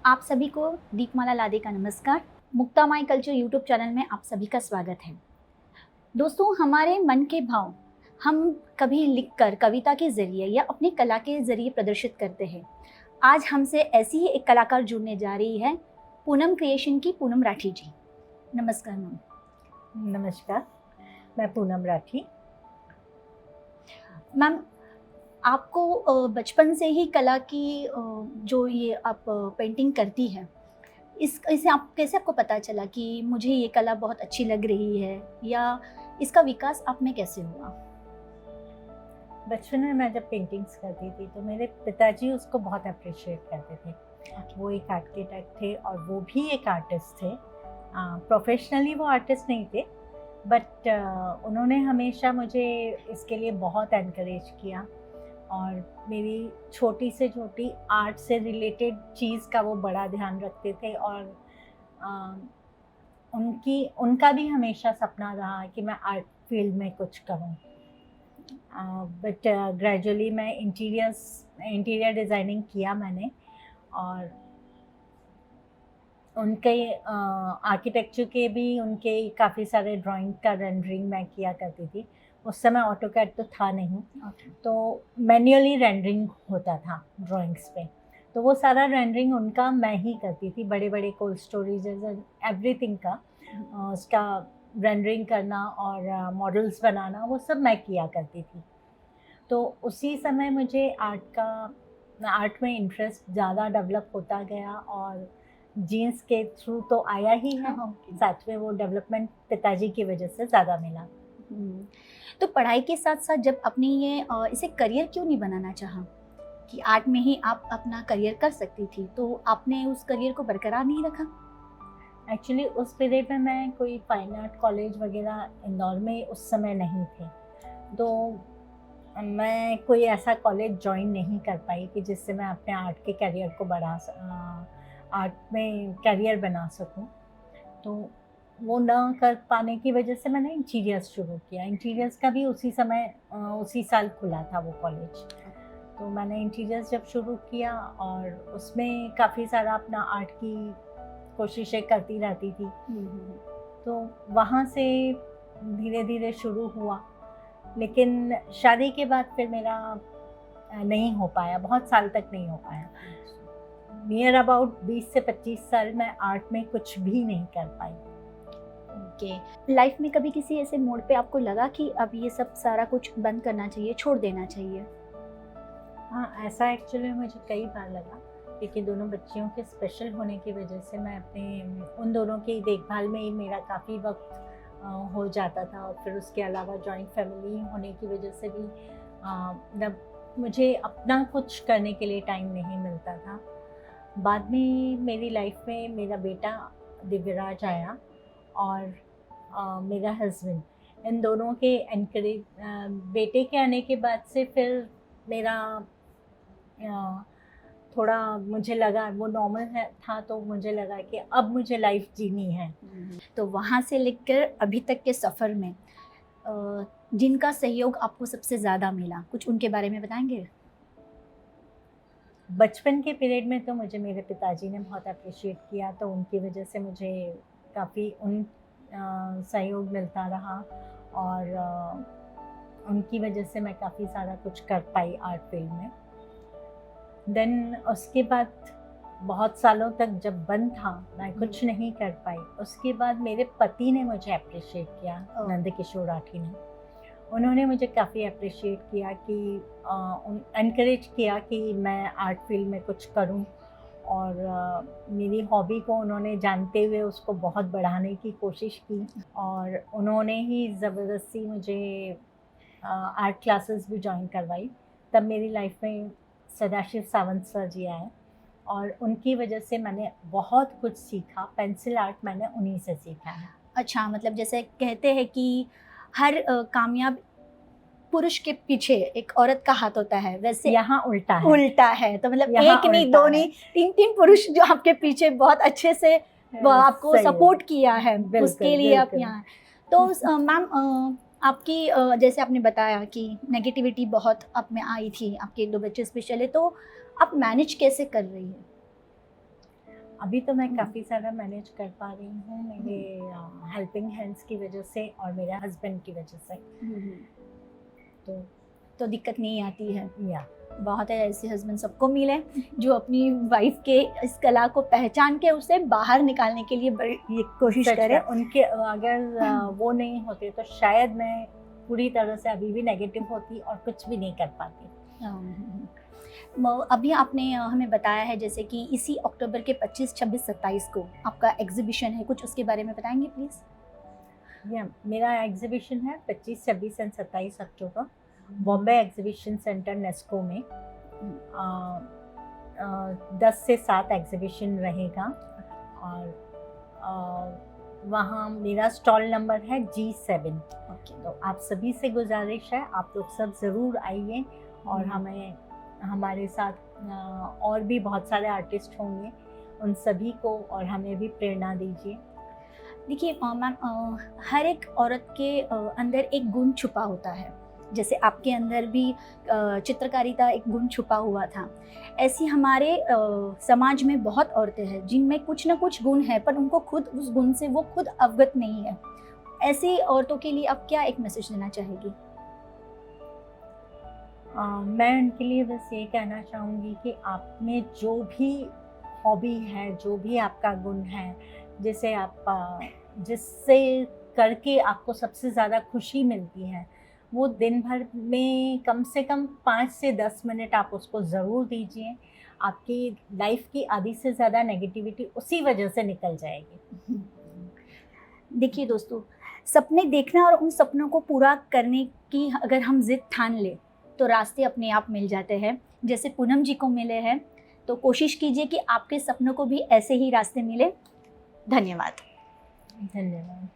आप सभी को दीपमाला लादे का नमस्कार। मुक्ता माई कल्चर यूट्यूब चैनल में आप सभी का स्वागत है। दोस्तों, हमारे मन के भाव हम कभी लिखकर कविता के ज़रिए या अपनी कला के ज़रिए प्रदर्शित करते हैं। आज हमसे ऐसी ही एक कलाकार जुड़ने जा रही है, पूनम क्रिएशन की पूनम राठी जी। नमस्कार मैम। नमस्कार, मैं पूनम राठी। मैम, आपको बचपन से ही कला की जो ये आप पेंटिंग करती हैं, इसे आप कैसे आपको पता चला कि मुझे ये कला बहुत अच्छी लग रही है, या इसका विकास आप में कैसे हुआ? बचपन में मैं जब पेंटिंग्स करती थी तो मेरे पिताजी उसको बहुत अप्रिशिएट करते थे। वो एक आर्किटेक्ट थे और वो भी एक आर्टिस्ट थे। प्रोफेशनली वो आर्टिस्ट नहीं थे, बट उन्होंने हमेशा मुझे इसके लिए बहुत एनकरेज किया और मेरी छोटी से छोटी आर्ट से रिलेटेड चीज़ का वो बड़ा ध्यान रखते थे। और उनका भी हमेशा सपना रहा कि मैं आर्ट फील्ड में कुछ करूं। बट ग्रेजुअली मैं इंटीरियर डिज़ाइनिंग किया मैंने, और उनके आर्किटेक्चर के भी उनके काफ़ी सारे ड्राइंग का रेंडरिंग मैं किया करती थी। उस समय ऑटोकैड तो था नहीं, तो मैन्युअली रेंडरिंग होता था ड्राइंग्स पे। तो वो सारा रेंडरिंग उनका मैं ही करती थी, बड़े बड़े कोल्ड स्टोरेजेस एवरीथिंग का उसका रेंडरिंग करना और मॉडल्स बनाना, वो सब मैं किया करती थी। तो उसी समय मुझे आर्ट में इंटरेस्ट ज़्यादा डेवलप होता गया, और जीन्स के थ्रू तो आया ही है। साथ में वो डेवलपमेंट पिताजी की वजह से ज़्यादा मिला। तो पढ़ाई के साथ साथ जब अपनी इसे करियर क्यों नहीं बनाना चाहा कि आर्ट में ही आप अपना करियर कर सकती थी, तो आपने उस करियर को बरकरार नहीं रखा? एक्चुअली उस पीरियड में मैं कोई फाइन आर्ट कॉलेज वगैरह इंदौर में उस समय नहीं थे, तो मैं कोई ऐसा कॉलेज ज्वाइन नहीं कर पाई कि जिससे मैं अपने आर्ट के करियर को आर्ट में करियर बना सकूं। तो वो ना कर पाने की वजह से मैंने इंटीरियर्स शुरू किया। इंटीरियर्स का भी उसी साल खुला था वो कॉलेज। तो मैंने इंटीरियर्स जब शुरू किया और उसमें काफ़ी सारा अपना आर्ट की कोशिशें करती रहती थी। तो वहाँ से धीरे धीरे शुरू हुआ, लेकिन शादी के बाद फिर मेरा नहीं हो पाया, बहुत साल तक नहीं हो पाया। नियर अबाउट 20 से 25 साल मैं आर्ट में कुछ भी नहीं कर पाई। ओके। लाइफ में कभी किसी ऐसे मोड़ पे आपको लगा कि अब ये सब सारा कुछ बंद करना चाहिए, छोड़ देना चाहिए? हाँ, ऐसा एक्चुअली मुझे कई बार लगा, क्योंकि दोनों बच्चियों के स्पेशल होने की वजह से मैं उन दोनों की देखभाल में ही मेरा काफ़ी वक्त हो जाता था। और फिर उसके अलावा जॉइंट फैमिली होने की वजह से भी मुझे अपना कुछ करने के लिए टाइम नहीं मिलता था। बाद में मेरी लाइफ में मेरा बेटा दिव्यराज आया और मेरा हस्बैंड, इन दोनों के एनकरेज, बेटे के आने के बाद से फिर मेरा थोड़ा मुझे लगा वो नॉर्मल था, तो मुझे लगा कि अब मुझे लाइफ जीनी है। तो वहाँ से लेकर अभी तक के सफ़र में जिनका सहयोग आपको सबसे ज़्यादा मिला, कुछ उनके बारे में बताएंगे? बचपन के पीरियड में तो मुझे मेरे पिताजी ने बहुत अप्रिशिएट किया, तो उनकी वजह से मुझे काफ़ी सहयोग मिलता रहा, और उनकी वजह से मैं काफ़ी सारा कुछ कर पाई आर्ट फील्ड में। देन उसके बाद बहुत सालों तक जब बंद था, मैं कुछ नहीं कर पाई। उसके बाद मेरे पति ने मुझे अप्रिशिएट किया, नंदकिशोर राठी ने। उन्होंने मुझे काफ़ी अप्रिशिएट किया कि एनकरेज किया कि मैं आर्ट फील्ड में कुछ करूं, और मेरी हॉबी को उन्होंने जानते हुए उसको बहुत बढ़ाने की कोशिश की, और उन्होंने ही ज़बरदस्ती मुझे आर्ट क्लासेस भी ज्वाइन करवाई। तब मेरी लाइफ में सदाशिव सावंत सर जी आए, और उनकी वजह से मैंने बहुत कुछ सीखा। पेंसिल आर्ट मैंने उन्हीं से सीखा है। अच्छा, मतलब जैसे कहते हैं कि हर कामयाब पुरुष के पीछे एक औरत का हाथ होता है, वैसे यहाँ उल्टा है। तो मतलब एक नहीं, दो नहीं, तीन पुरुष जो आपके पीछे बहुत अच्छे से आपको सपोर्ट किया है, उसके लिए आप यहाँ। तो मैम, आपकी जैसे आपने बताया कि नेगेटिविटी बहुत आप में आई थी, आपके 2 बच्चे स्पेशली, तो आप मैनेज कैसे कर रही हैं? अभी तो मैं काफ़ी सारा मैनेज कर पा रही हूँ मेरे हेल्पिंग हैंड्स की वजह से और मेरे हस्बैंड की वजह से। तो दिक्कत नहीं आती है। या बहुत है ऐसे हस्बैंड सबको मिले जो अपनी वाइफ के इस कला को पहचान के उसे बाहर निकालने के लिए बड़ी ये कोशिश सच करे। में उनके अगर वो नहीं होते तो शायद मैं पूरी तरह से अभी भी नेगेटिव होती और कुछ भी नहीं कर पाती। अभी आपने हमें बताया है जैसे कि इसी अक्टूबर के 25, 26, 27 को आपका एग्जीबिशन है, कुछ उसके बारे में बताएंगे प्लीज़। या मेरा एग्जीबिशन है 25, 26 and 27 October Bombay exhibition centre Nesco में। 10 से 7 एग्जीबिशन रहेगा और वहाँ मेरा स्टॉल नंबर है G7। ओके, तो आप सभी से गुजारिश है आप लोग सब ज़रूर आइए और हमारे साथ और भी बहुत सारे आर्टिस्ट होंगे, उन सभी को और हमें भी प्रेरणा दीजिए। देखिए मैम, हर एक औरत के अंदर एक गुण छुपा होता है, जैसे आपके अंदर भी चित्रकारिता एक गुण छुपा हुआ था। ऐसी हमारे समाज में बहुत औरतें हैं जिनमें कुछ ना कुछ गुण है पर उनको खुद उस गुण से वो खुद अवगत नहीं है। ऐसी औरतों के लिए आप क्या एक मैसेज देना चाहेगी? मैं उनके लिए बस ये कहना चाहूँगी कि आप में जो भी हॉबी है, जो भी आपका गुण है, जिसे आप जिससे करके आपको सबसे ज़्यादा खुशी मिलती है, वो दिन भर में कम से कम 5 से 10 मिनट आप उसको ज़रूर दीजिए। आपकी लाइफ की आधी से ज़्यादा नेगेटिविटी उसी वजह से निकल जाएगी। देखिए दोस्तों, सपने देखना और उन सपनों को पूरा करने की अगर हम जिद ठान ले तो रास्ते अपने आप मिल जाते हैं, जैसे पूनम जी को मिले हैं। तो कोशिश कीजिए कि आपके सपनों को भी ऐसे ही रास्ते मिले। धन्यवाद। धन्यवाद।